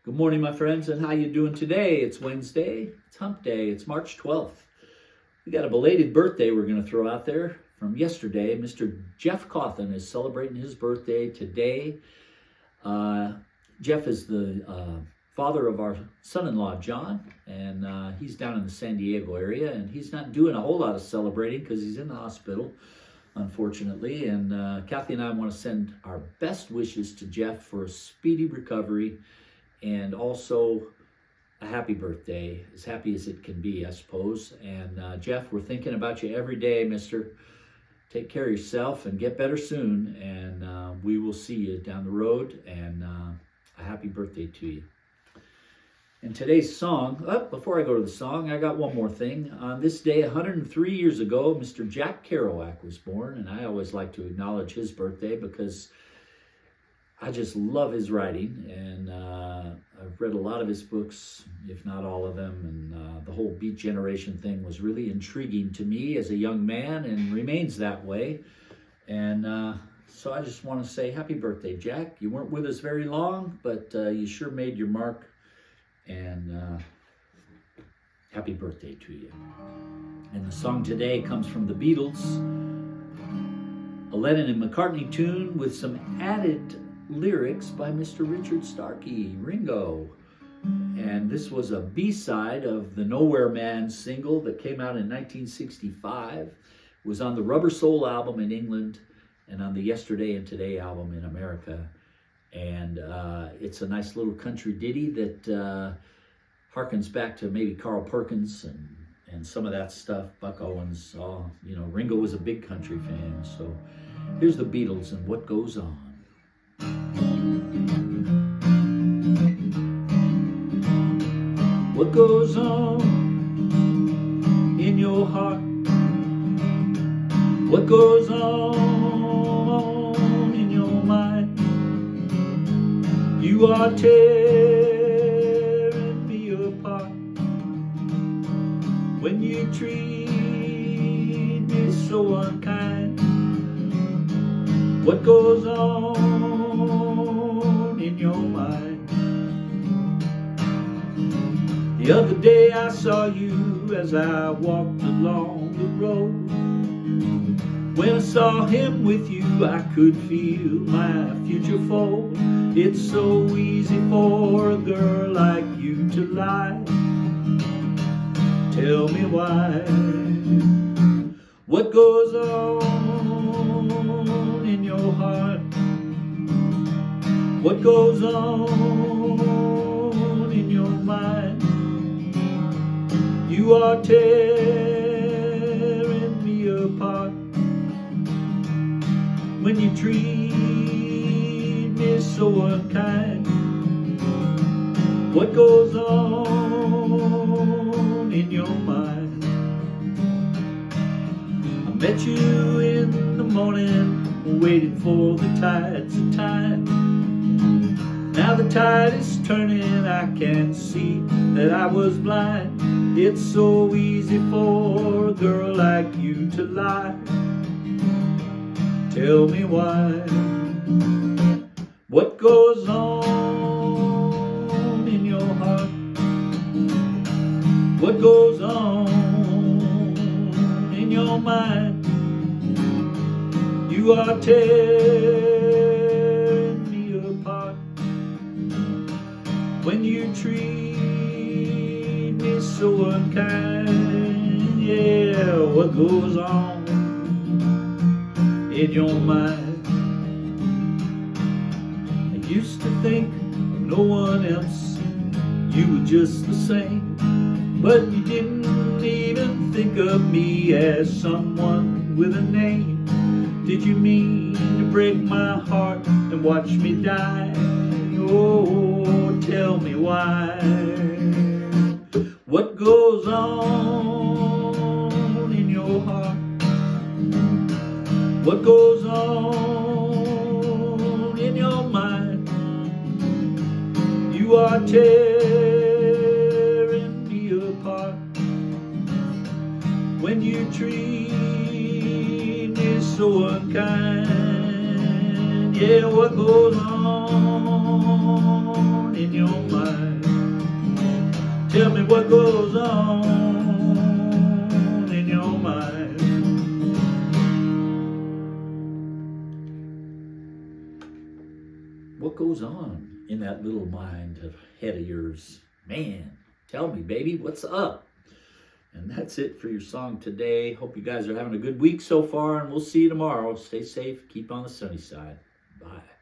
Good morning, my friends, and how you doing today? It's Wednesday. It's Hump Day. It's March 12th. We got a belated birthday we're going to throw out there from yesterday. Mr. Jeff Cawthon is celebrating his birthday today. Jeff is the father of our son-in-law, John, and he's down in the San Diego area, and he's not doing a whole lot of celebrating because he's in the hospital, unfortunately. And Kathy and I want to send our best wishes to Jeff for a speedy recovery and also a happy birthday, as happy as it can be, I suppose. And Jeff, we're thinking about you every day, mister. Take care of yourself and get better soon, and we will see you down the road, and a happy birthday to you. And today's song, before I go to the song, I got one more thing. On this day, 103 years ago, Mr. Jack Kerouac was born, and I always like to acknowledge his birthday because I just love his writing, and I've read a lot of his books, if not all of them, and the whole Beat Generation thing was really intriguing to me as a young man and remains that way. And so I just want to say happy birthday, Jack. You weren't with us very long, but you sure made your mark, and happy birthday to you. And the song today comes from the Beatles, a Lennon and McCartney tune with some added lyrics by Mr. Richard Starkey, Ringo. And this was a B-side of the Nowhere Man single that came out in 1965. It was on the Rubber Soul album in England and on the Yesterday and Today album in America. And it's a nice little country ditty that harkens back to maybe Carl Perkins and some of that stuff, Buck Owens. Ringo was a big country fan. So here's the Beatles and What Goes On. What goes on in your heart? What goes on in your mind? You are tearing me apart when you treat me so unkind. What goes on in your mind? The other day I saw you as I walked along the road. When I saw him with you, I could feel my future fold. It's so easy for a girl like you to lie. Tell me why. What goes on in your heart? What goes on in your mind? You are tearing me apart when you treat me so unkind. What goes on in your mind? I met you in the morning, waiting for the tides of time. Now the tide is turning, I can't see that I was blind. It's so easy for a girl like you to lie. Tell me why. What goes on in your heart? What goes on in your mind? You are tearing me apart when you treat me so unkind. Yeah, what goes on in your mind? I used to think of no one else, you were just the same. But you didn't even think of me as someone with a name. Did you mean to break my heart and watch me die? Oh, tell me why. What goes on in your heart? What goes on in your mind? You are tearing me apart when you treat me so unkind. Yeah, what goes on in in your mind? Tell me what goes on in your mind. What goes on in that little mind head of yours? Man, tell me, baby, what's up? And that's it for your song today. Hope you guys are having a good week so far, and we'll see you tomorrow. Stay safe. Keep on the sunny side. Bye.